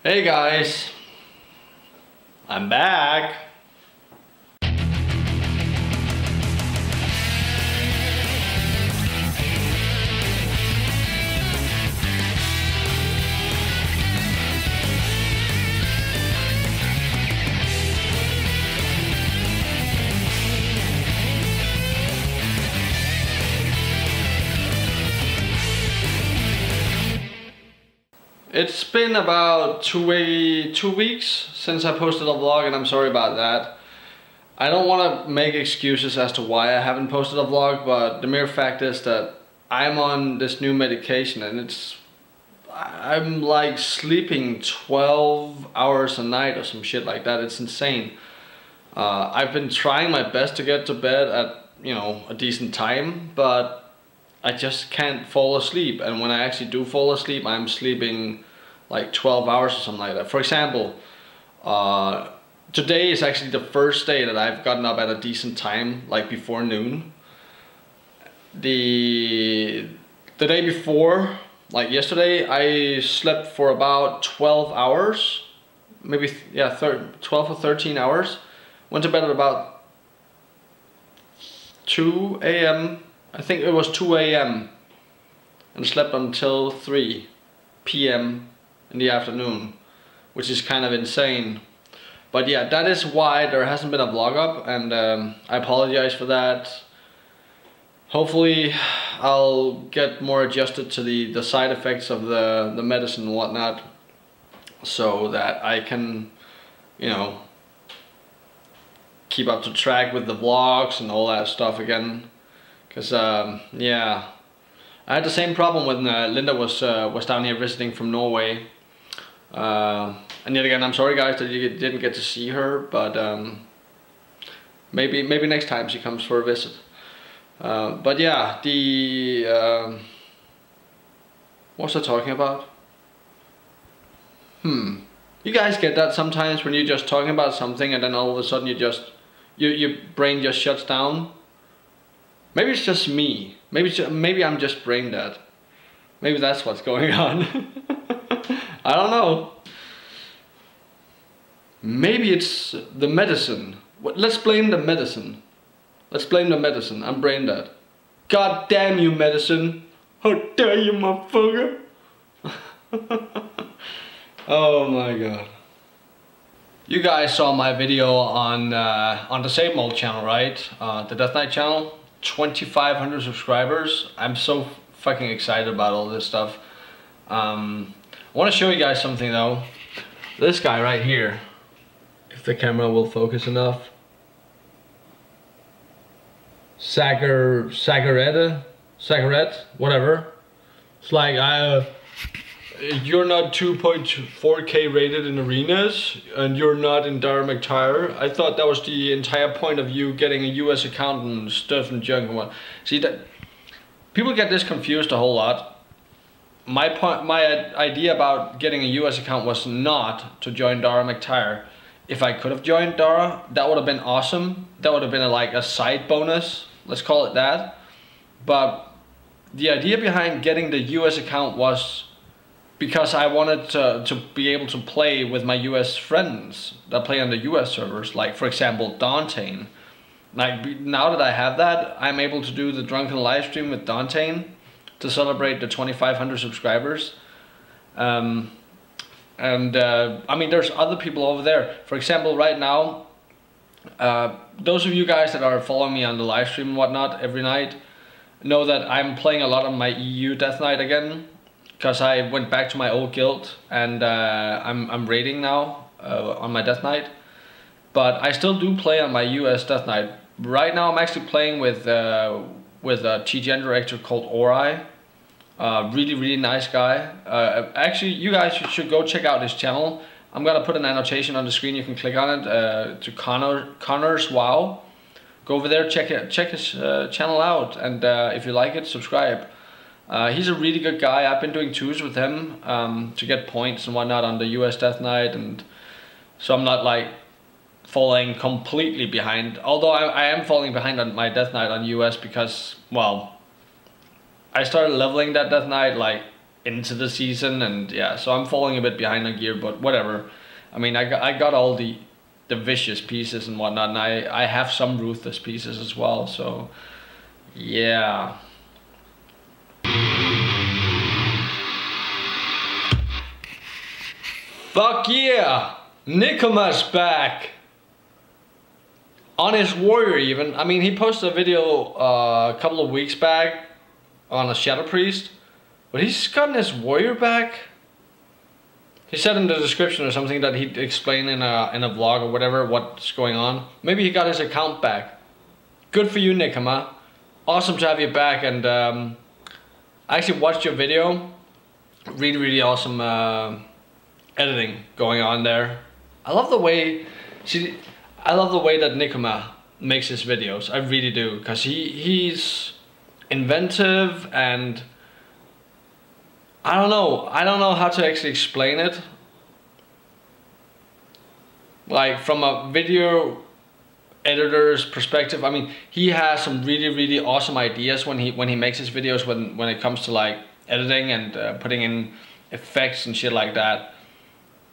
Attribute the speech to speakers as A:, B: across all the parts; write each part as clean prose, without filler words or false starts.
A: Hey guys, I'm back. It's been about two weeks since I posted a vlog, and I'm sorry about that. I don't want to make excuses as to why I haven't posted a vlog, but the mere fact is that I'm on this new medication and I'm like sleeping 12 hours a night or some shit like that. It's insane. I've been trying my best to get to bed at, a decent time, but I just can't fall asleep, and when I actually do fall asleep, I'm sleeping like 12 hours or something like that. For example, today is actually the first day that I've gotten up at a decent time, like before noon. The day before, like yesterday, I slept for about 12 hours, maybe 12 or 13 hours. Went to bed at about 2 a.m. I think it was 2 a.m. and slept until 3 p.m. in the afternoon, which is kind of insane. But yeah, that is why there hasn't been a vlog up, and I apologize for that. Hopefully I'll get more adjusted to the side effects of the medicine and whatnot, so that I can, keep up to track with the vlogs and all that stuff again. Because yeah, I had the same problem when Linda was down here visiting from Norway, and yet again, I'm sorry guys that you didn't get to see her, but maybe next time she comes for a visit. But yeah, what was I talking about? You guys get that sometimes when you're just talking about something and then all of a sudden your brain just shuts down. Maybe it's just me. Maybe I'm just brain dead. Maybe that's what's going on. I don't know. Maybe it's the medicine. Let's blame the medicine. Let's blame the medicine. I'm brain dead. God damn you, medicine. How dare you, motherfucker. Oh my god. You guys saw my video on the Zabermoul channel, right? The Death Knight channel. 2,500 subscribers. I'm so fucking excited about all this stuff. I want to show you guys something though. This guy right here, if the camera will focus enough. Sagarette, whatever. It's like you're not 2.4K rated in arenas, and you're not in Dara McTire. I thought that was the entire point of you getting a US account and stuff and junk and what. See, that people get this confused a whole lot. My idea about getting a US account was not to join Dara McTire. If I could have joined Dara, that would have been awesome. That would have been like a side bonus, let's call it that. But the idea behind getting the US account was because I wanted to be able to play with my US friends that play on the US servers, like for example Dante. Like now that I have that, I'm able to do the drunken live stream with Dante to celebrate the 2,500 subscribers. I mean, there's other people over there. For example, right now, those of you guys that are following me on the live stream and whatnot every night know that I'm playing a lot on my EU Death Knight again. Because I went back to my old guild, and I'm raiding now on my Death Knight. But I still do play on my US Death Knight. Right now I'm actually playing with a TGN director called Ori. Really nice guy. Actually, you guys should go check out his channel. I'm gonna put an annotation on the screen. You can click on it to Connor's WoW. Go over there, check his channel out, and if you like it, subscribe. He's a really good guy. I've been doing tours with him to get points and whatnot on the US Death Knight, and so I'm not like falling completely behind. Although I am falling behind on my Death Knight on US because, well, I started leveling that Death Knight like into the season, and yeah, so I'm falling a bit behind on gear, but whatever. I mean, I got all the vicious pieces and whatnot, and I have some ruthless pieces as well, so yeah. Fuck yeah! Nikoma's back! On his warrior even. I mean, he posted a video a couple of weeks back on a Shadow Priest, but he's gotten his warrior back. He said in the description or something that he'd explain in a vlog or whatever what's going on. Maybe he got his account back. Good for you, Nikoma. Awesome to have you back, and I actually watched your video. Really awesome editing going on there. I love the way that Nikoma makes his videos. I really do, because he's inventive, and I don't know how to actually explain it. Like, from a video editor's perspective, I mean, he has some really awesome ideas when he makes his videos, when it comes to like editing and putting in effects and shit like that.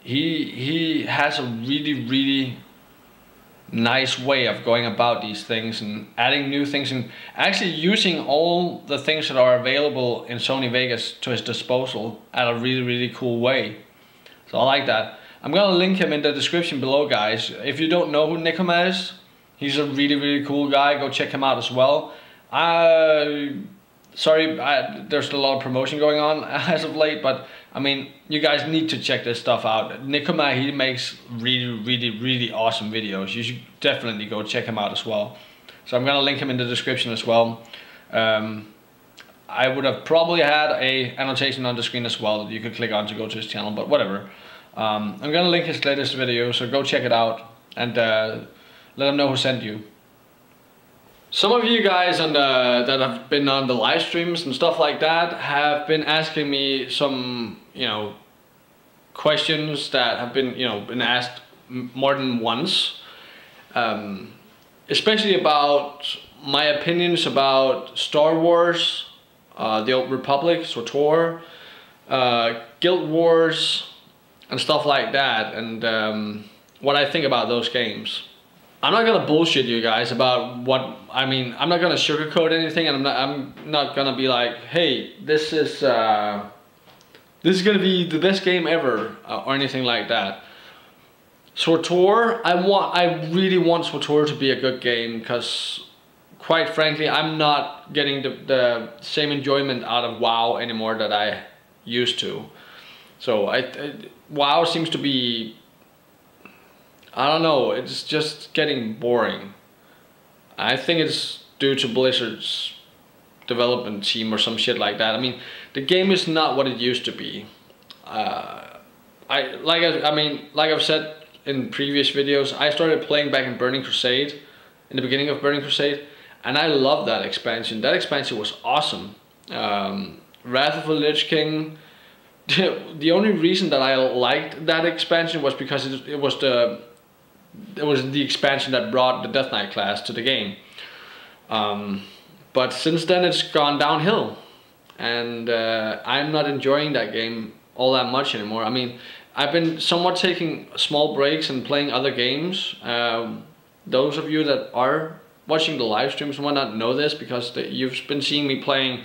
A: He has a really nice way of going about these things and adding new things and actually using all the things that are available in Sony Vegas to his disposal at a really cool way. So I like that. I'm gonna link him in the description below, guys. If you don't know who Nikoma is, he's a really cool guy. Go check him out as well. Sorry, there's a lot of promotion going on as of late, but I mean, you guys need to check this stuff out. Nikoma, he makes really awesome videos. You should definitely go check him out as well. So I'm gonna link him in the description as well. I would have probably had a annotation on the screen as well that you could click on to go to his channel, but whatever. I'm gonna link his latest video, so go check it out and let him know who sent you. Some of you guys that have been on the live streams and stuff like that have been asking me some, questions that have been, been asked more than once, especially about my opinions about Star Wars, the Old Republic, SWTOR, Guild Wars, and stuff like that, and what I think about those games. I'm not gonna bullshit you guys about what I mean. I'm not gonna sugarcoat anything, and I'm not gonna be like, hey, this is gonna be the best game ever, or anything like that. SWTOR, I really want SWTOR to be a good game, because quite frankly, I'm not getting the same enjoyment out of WoW anymore that I used to. So WoW seems to be, I don't know, it's just getting boring. I think it's due to Blizzard's development team or some shit like that. I mean, the game is not what it used to be. Like I've said in previous videos, I started playing back in Burning Crusade, in the beginning of Burning Crusade, and I love that expansion. That expansion was awesome. Wrath of the Lich King. The only reason that I liked that expansion was because it was the expansion that brought the Death Knight class to the game. But since then it's gone downhill, and I'm not enjoying that game all that much anymore. I mean, I've been somewhat taking small breaks and playing other games. Those of you that are watching the live streams might not know this, because you've been seeing me playing,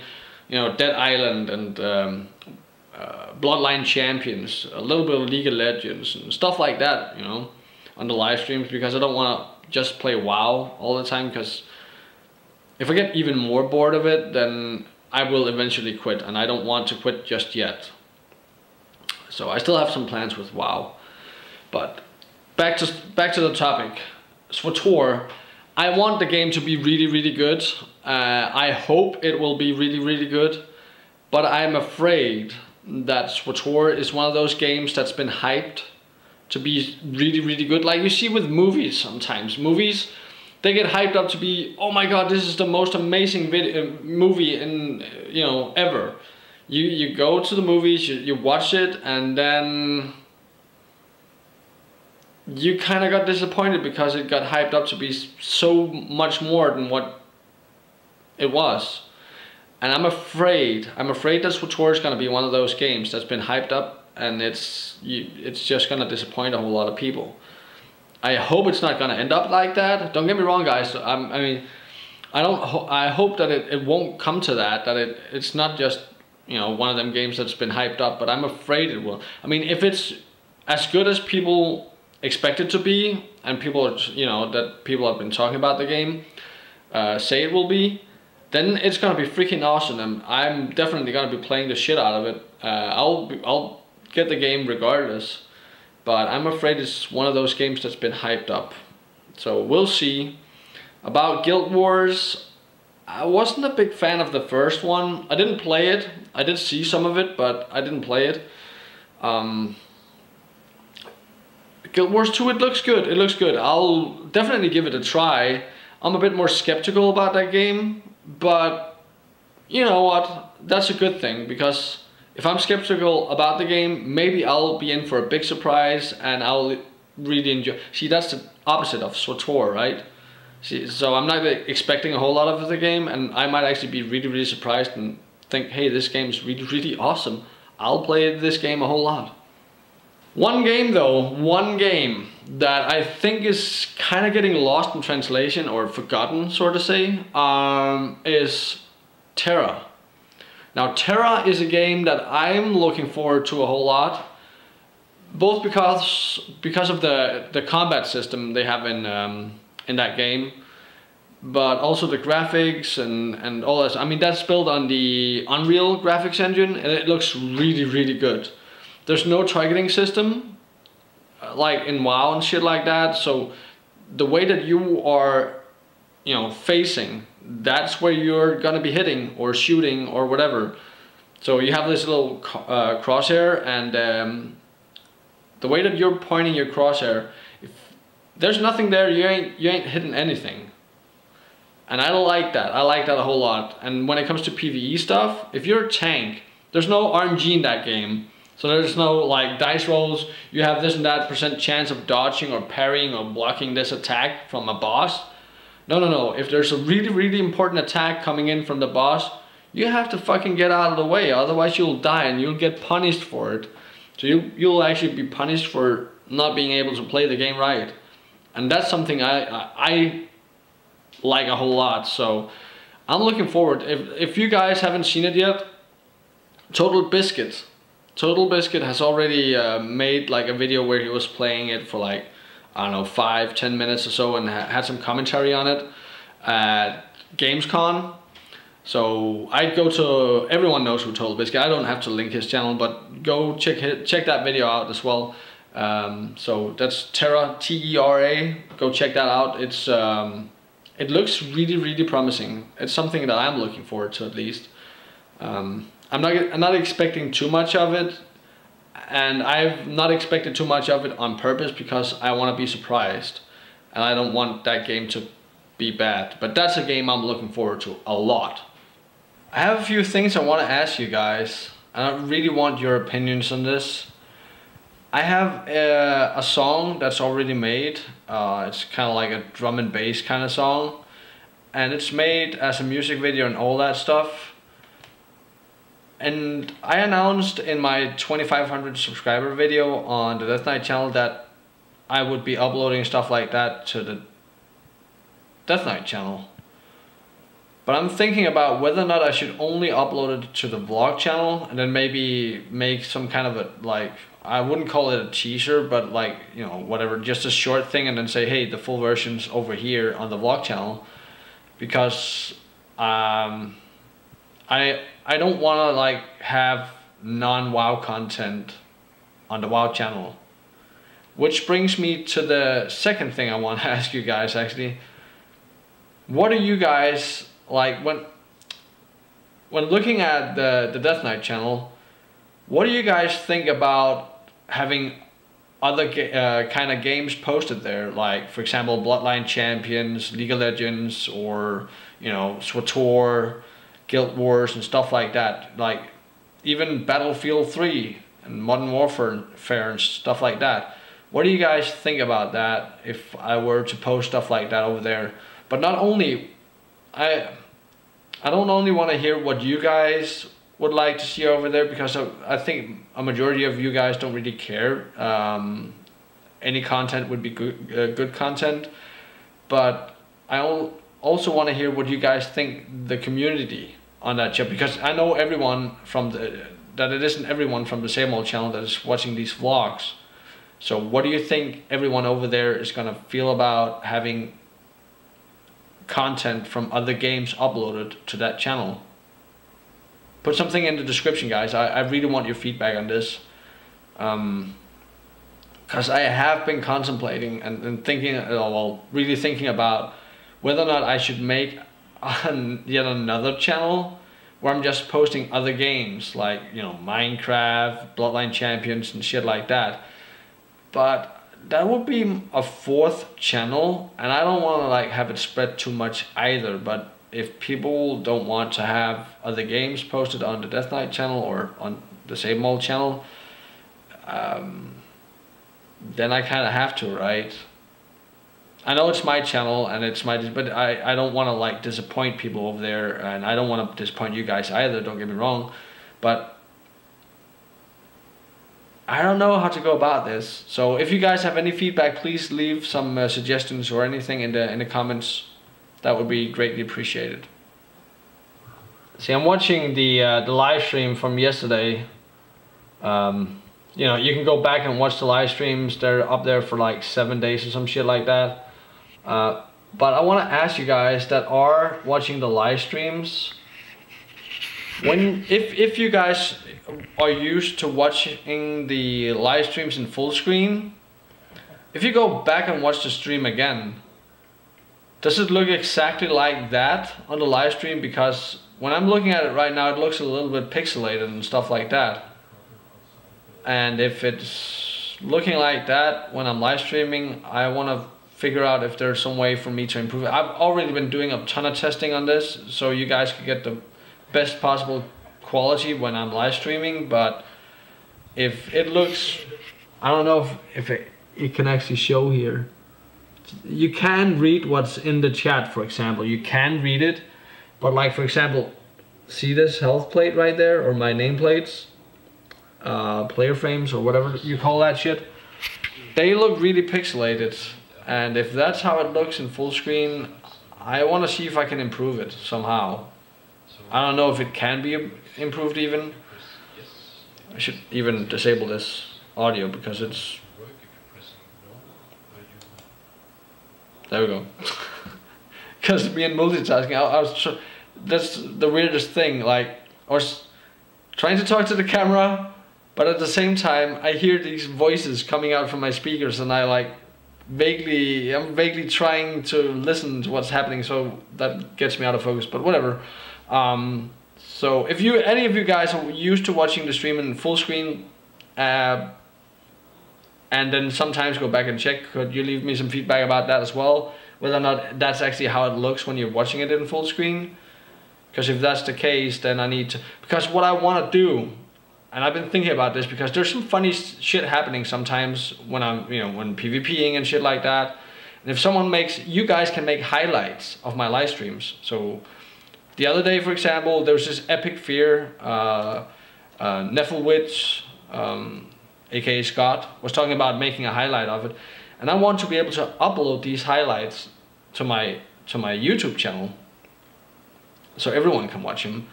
A: Dead Island and Bloodline Champions, a little bit of League of Legends and stuff like that, on the live streams, because I don't want to just play WoW all the time, because if I get even more bored of it, then I will eventually quit, and I don't want to quit just yet. So I still have some plans with WoW. But back to the topic. SWTOR, I want the game to be really good. I hope it will be really good, but I'm afraid that SWTOR is one of those games that's been hyped to be really good. Like you see with movies sometimes. Movies, they get hyped up to be, oh my god, this is the most amazing movie in, ever. You go to the movies, you watch it, and then you kind of got disappointed because it got hyped up to be so much more than what it was. And I'm afraid that SWTOR is gonna be one of those games that's been hyped up, and it's just gonna disappoint a whole lot of people. I hope it's not gonna end up like that. Don't get me wrong, guys. I mean, I hope that it won't come to that. That it's not just, you know, one of them games that's been hyped up. But I'm afraid it will. I mean, if it's as good as people expect it to be, and people, you know, that people have been talking about the game, say it will be, then it's gonna be freaking awesome, and I'm definitely gonna be playing the shit out of it. I'll get the game regardless, but I'm afraid it's one of those games that's been hyped up. So we'll see. About Guild Wars, I wasn't a big fan of the first one. I didn't play it. I did see some of it, but I didn't play it. Guild Wars 2, it looks good. It looks good. I'll definitely give it a try. I'm a bit more skeptical about that game, but you know what? That's a good thing, because if I'm skeptical about the game, maybe I'll be in for a big surprise and I'll really enjoy. See, that's the opposite of SWTOR, right? See, so I'm not expecting a whole lot of the game, and I might actually be really surprised and think, hey, this game's really awesome. I'll play this game a whole lot. One game though, one game that I think is kind of getting lost in translation or forgotten, sort of say, is Terra. Now Terra is a game that I'm looking forward to a whole lot, both because of the combat system they have in that game, but also the graphics and all that. I mean, that's built on the Unreal graphics engine, and it looks really good. There's no targeting system like in WoW and shit like that, so the way that you are, you know, facing, that's where you're gonna be hitting or shooting or whatever. So you have this little crosshair, and the way that you're pointing your crosshair, if there's nothing there, you ain't hitting anything. And I like that. I like that a whole lot. And when it comes to PvE stuff, if you're a tank, there's no RNG in that game. So there's no like dice rolls, you have this and that % chance of dodging or parrying or blocking this attack from a boss. No. If there's a really important attack coming in from the boss, you have to fucking get out of the way, otherwise you'll die and you'll get punished for it. So you'll actually be punished for not being able to play the game right. And that's something I like a whole lot. So I'm looking forward. If you guys haven't seen it yet, Total Biscuit has already made like a video where he was playing it for like, I don't know, 5-10 minutes or so, and had some commentary on it at Gamescom. So I'd go to, everyone knows who Total Biscuit. I don't have to link his channel, but go check that video out as well. So that's Terra, T-E-R-A. Go check that out. It's it looks really promising. It's something that I'm looking forward to, at least. I'm not expecting too much of it, and I've not expected too much of it on purpose because I want to be surprised, and I don't want that game to be bad. But that's a game I'm looking forward to a lot. I have a few things I want to ask you guys, and I really want your opinions on this. I have a song that's already made. It's kind of like a drum and bass kind of song, and it's made as a music video and all that stuff. And I announced in my 2500 subscriber video on the Death Knight channel that I would be uploading stuff like that to the Death Knight channel. But I'm thinking about whether or not I should only upload it to the vlog channel, and then maybe make some kind of a, like, I wouldn't call it a teaser, but like, you know, whatever, just a short thing, and then say, hey, the full version's over here on the vlog channel. Because I don't want to like have non-WoW content on the WoW channel. Which brings me to the second thing I want to ask you guys, actually. What do you guys like when looking at the Death Knight channel? What do you guys think about having other kind of games posted there? Like, for example, Bloodline Champions, League of Legends, or, you know, SWTOR, Guild Wars and stuff like that, like even Battlefield 3 and Modern Warfare and stuff like that. What do you guys think about that if I were to post stuff like that over there? But not only, I I don't only want to hear what you guys would like to see over there, because I think a majority of you guys don't really care. Any content would be good content, but I also want to hear what you guys think the community on that channel, because I know everyone from that it isn't everyone from the Zabermoul channel that is watching these vlogs. So what do you think everyone over there is gonna feel about having content from other games uploaded to that channel? Put something in the description, guys. I really want your feedback on this, because I have been contemplating and thinking, well, really thinking about whether or not I should make yet another channel where I'm just posting other games, like, you know, Minecraft, Bloodline Champions and shit like that. But that would be a fourth channel, and I don't want to like have it spread too much either. But if people don't want to have other games posted on the Death Knight channel or on the Zabermoul channel, then I kind of have to, right? I know it's my channel and it's my, but I don't want to like disappoint people over there, and I don't want to disappoint you guys either, don't get me wrong, but I don't know how to go about this. So if you guys have any feedback, please leave some suggestions or anything in the comments. That would be greatly appreciated. See, I'm watching the live stream from yesterday. You know, you can go back and watch the live streams. They're up there for like 7 days or some shit like that. But I want to ask you guys that are watching the live streams, if you guys are used to watching the live streams in full screen, if you go back and watch the stream again, does it look exactly like that on the live stream? Because when I'm looking at it right now, it looks a little bit pixelated and stuff like that. And if it's looking like that when I'm live streaming, I want to figure out if there's some way for me to improve it. I've already been doing a ton of testing on this, so you guys can get the best possible quality when I'm live streaming. But if it looks, I don't know if it can actually show here. You can read what's in the chat, for example. You can read it, but like, for example, see this health plate right there, or my nameplates, player frames, or whatever you call that shit. They look really pixelated, and if that's how it looks in full screen, I want to see if I can improve it somehow. I don't know if it can be improved even. I should even disable this audio because it's... There we go. Because being multitasking, that's the weirdest thing. Like, I was trying to talk to the camera, but at the same time, I hear these voices coming out from my speakers, and I'm vaguely trying to listen to what's happening, so that gets me out of focus, but whatever. So if any of you guys are used to watching the stream in full screen, and then sometimes go back and check, could you leave me some feedback about that as well? Whether or not that's actually how it looks when you're watching it in full screen. Because if that's the case, then I need to... Because what I want to do, and I've been thinking about this, because there's some funny shit happening sometimes when I'm, when PvPing and shit like that. And if someone makes... You guys can make highlights of my live streams. So the other day, for example, there was this Epic Fear, Nephelwitz, aka Scott, was talking about making a highlight of it, and I want to be able to upload these highlights to my YouTube channel so everyone can watch them.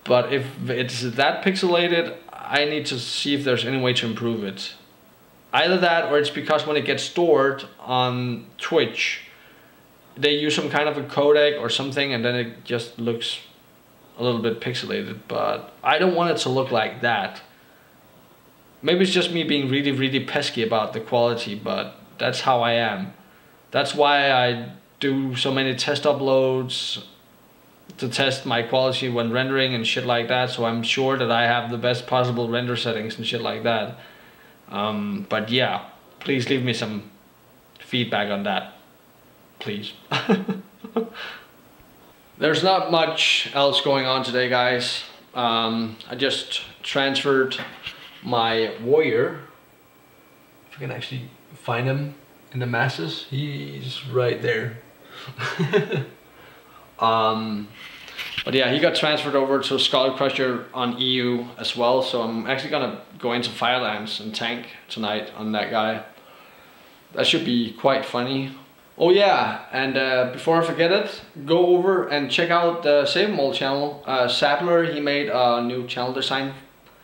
A: But if it's that pixelated, I need to see if there's any way to improve it. Either that, or it's because when it gets stored on Twitch, they use some kind of a codec or something, and then it just looks a little bit pixelated. But I don't want it to look like that. Maybe it's just me being really, really pesky about the quality, but that's how I am. That's why I do so many test uploads to test my quality when rendering and shit like that, so I'm sure that I have the best possible render settings and shit like that. But yeah, please leave me some feedback on that, please. There's not much else going on today, guys. I just transferred my warrior. If I can actually find him in the masses, he's right there. But yeah, he got transferred over to Skull Crusher on EU as well, so I'm actually gonna go into Firelands and tank tonight on that guy. That should be quite funny. Oh yeah, and before I forget it, go over and check out the Zabermoul channel. Sapler, he made a new channel design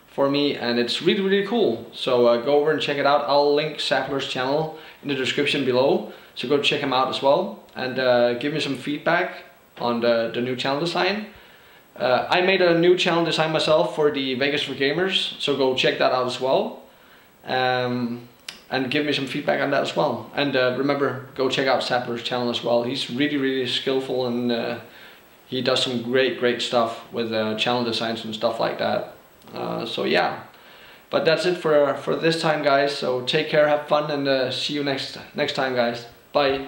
A: for me, and it's really cool. So go over and check it out. I'll link Sapler's channel in the description below, so go check him out as well, and give me some feedback on the new channel design. I made a new channel design myself for the Vegas for Gamers, so go check that out as well. And give me some feedback on that as well. And remember, go check out Sapler's channel as well. He's really skillful, and he does some great stuff with channel designs and stuff like that. So yeah, but that's it for this time, guys. So take care, have fun, and see you next time, guys. Bye.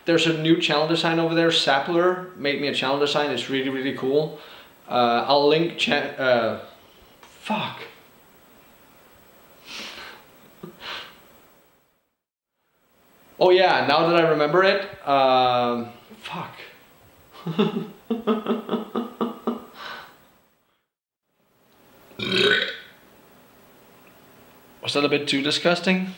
A: There's a new channel design over there. Sapler made me a channel design. It's really cool. I'll link fuck. Oh yeah, now that I remember it, fuck. Was that a bit too disgusting?